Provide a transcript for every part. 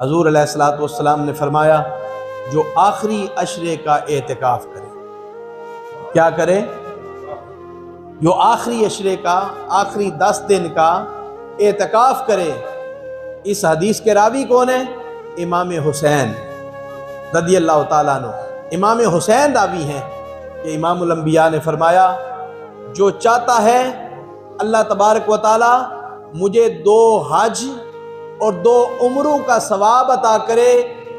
حضور علیہ الصلوۃ والسلام نے فرمایا جو آخری عشرے کا اعتکاف کرے، کیا کرے؟ جو آخری عشرے کا، آخری 10 دن کا اعتکاف کرے۔ اس حدیث کے راوی کون ہیں؟ امام حسین رضی اللہ تعالیٰ عنہ۔ امام حسین راوی ہیں کہ امام الانبیاء نے فرمایا جو چاہتا ہے اللہ تبارک و تعالیٰ مجھے 2 حج اور 2 عمروں کا ثواب عطا کرے،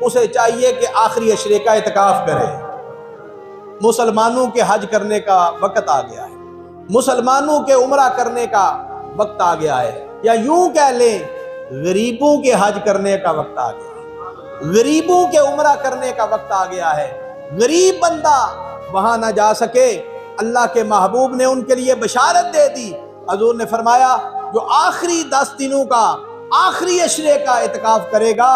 اسے چاہیے کہ آخری عشرے کا اعتکاف کرے۔ مسلمانوں کے حج کرنے کا وقت آ گیا ہے، مسلمانوں کے عمرہ کرنے کا وقت آ گیا ہے، یا یوں کہہ لیں غریبوں کے حج کرنے کا وقت آ گیا ہے، غریبوں کے عمرہ کرنے کا وقت آ گیا ہے۔ غریب بندہ وہاں نہ جا سکے، اللہ کے محبوب نے ان کے لیے بشارت دے دی۔ حضور نے فرمایا جو آخری 10 دنوں کا، آخری عشرے کا اعتکاف کرے گا،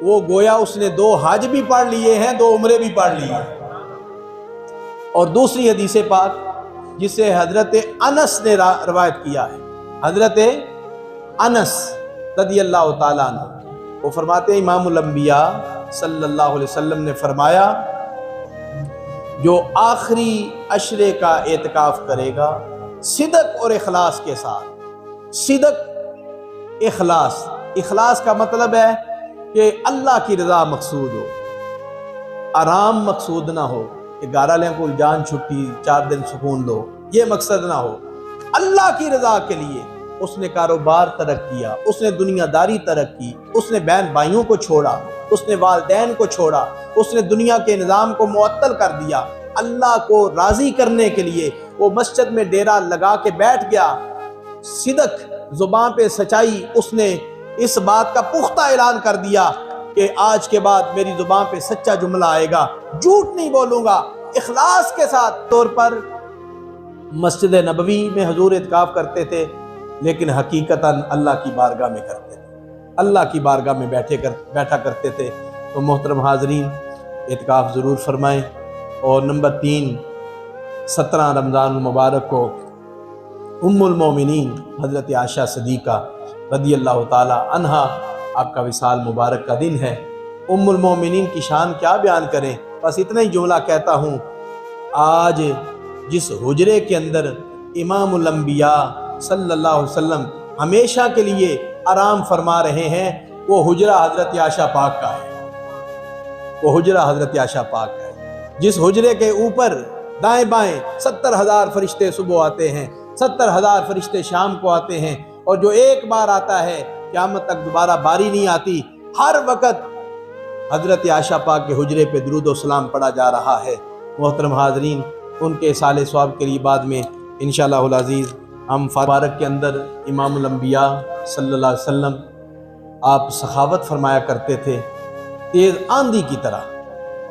وہ گویا اس نے 2 حج بھی پڑھ لیے ہیں، 2 عمرے بھی پڑھ لیے ہیں۔ اور دوسری حدیث پاک جسے حضرت انس نے روایت کیا ہے، حضرت انس رضی اللہ تعالیٰ عنہ، وہ فرماتے ہیں امام الانبیاء صلی اللہ علیہ وسلم نے فرمایا جو آخری عشرے کا اعتکاف کرے گا صدق اور اخلاص کے ساتھ، صدق اخلاص، اخلاص کا مطلب ہے کہ اللہ کی رضا مقصود ہو، آرام مقصود نہ ہو کہ گھر والوں کو جان چھٹی 4 دن سکون دو، یہ مقصد نہ ہو۔ اللہ کی رضا کے لیے اس نے کاروبار ترک کیا، اس نے دنیا داری ترک کی، اس نے بہن بھائیوں کو چھوڑا، اس نے والدین کو چھوڑا، اس نے دنیا کے نظام کو معطل کر دیا۔ اللہ کو راضی کرنے کے لیے وہ مسجد میں ڈیرا لگا کے بیٹھ گیا۔ صدق، زبان پہ سچائی، اس نے اس بات کا پختہ اعلان کر دیا کہ آج کے بعد میری زبان پہ سچا جملہ آئے گا، جھوٹ نہیں بولوں گا۔ اخلاص کے ساتھ طور پر مسجد نبوی میں حضور اعتکاف کرتے تھے، لیکن حقیقتاً اللہ کی بارگاہ میں کرتے تھے، اللہ کی بارگاہ میں بیٹھا کرتے تھے۔ تو محترم حاضرین، اعتکاف ضرور فرمائیں۔ اور نمبر 3، 17 رمضان المبارک کو ام المومنین حضرت عائشہ صدیقہ رضی اللہ تعالی عنہا، آپ کا وصال مبارک کا دن ہے۔ ام المومنین کی شان کیا بیان کریں، بس اتنا ہی جملہ کہتا ہوں۔ آج جس حجرے کے اندر امام الانبیاء صلی اللہ علیہ وسلم ہمیشہ کے لیے آرام فرما رہے ہیں، وہ حجرہ حضرت عائشہ پاک کا ہے، وہ حجرہ حضرت عائشہ پاک کا ہے، جس حجرے کے اوپر دائیں بائیں 70,000 فرشتے صبح آتے ہیں، 70,000 فرشتے شام کو آتے ہیں، اور جو ایک بار آتا ہے قیامت تک دوبارہ باری نہیں آتی۔ ہر وقت حضرت عائشہ پاک کے حجرے پہ درود و سلام پڑھا جا رہا ہے۔ محترم حاضرین، ان کے اصال ثواب کے لیے بعد میں انشاءاللہ العزیز ہم مبارک کے اندر امام الانبیاء صلی اللہ علیہ وسلم آپ سخاوت فرمایا کرتے تھے، تیز آندھی کی طرح،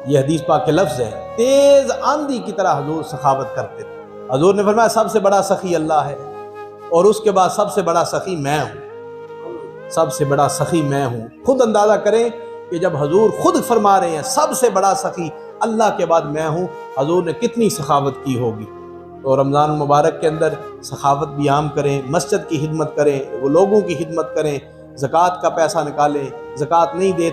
یہ حدیث پاک کے لفظ ہے، تیز آندھی کی طرح حضور سخاوت کرتے تھے۔ حضور نے فرمایا سب سے بڑا سخی اللہ ہے، اور اس کے بعد سب سے بڑا سخی میں ہوں، سب سے بڑا سخی میں ہوں۔ خود اندازہ کریں کہ جب حضور خود فرما رہے ہیں سب سے بڑا سخی اللہ کے بعد میں ہوں، حضور نے کتنی سخاوت کی ہوگی۔ تو رمضان مبارک کے اندر سخاوت بھی عام کریں، مسجد کی خدمت کریں، وہ لوگوں کی خدمت کریں، زکوٰۃ کا پیسہ نکالیں، زکوٰۃ نہیں دے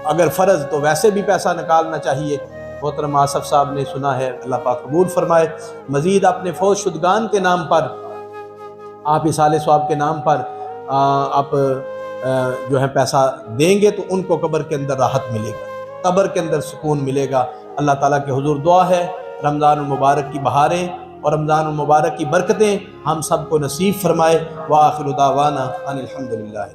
اگر فرض تو ویسے بھی پیسہ نکالنا چاہیے۔ محترم آصف صاحب نے سنا ہے، اللہ پاک قبول فرمائے۔ مزید اپنے فوت شدگان کے نام پر، آپ اصال ثواب کے نام پر آپ جو ہے پیسہ دیں گے تو ان کو قبر کے اندر راحت ملے گی، قبر کے اندر سکون ملے گا۔ اللہ تعالیٰ کے حضور دعا ہے رمضان المبارک کی بہاریں اور رمضان المبارک کی برکتیں ہم سب کو نصیب فرمائے۔ وآخر دعوانا ان الحمدللہ۔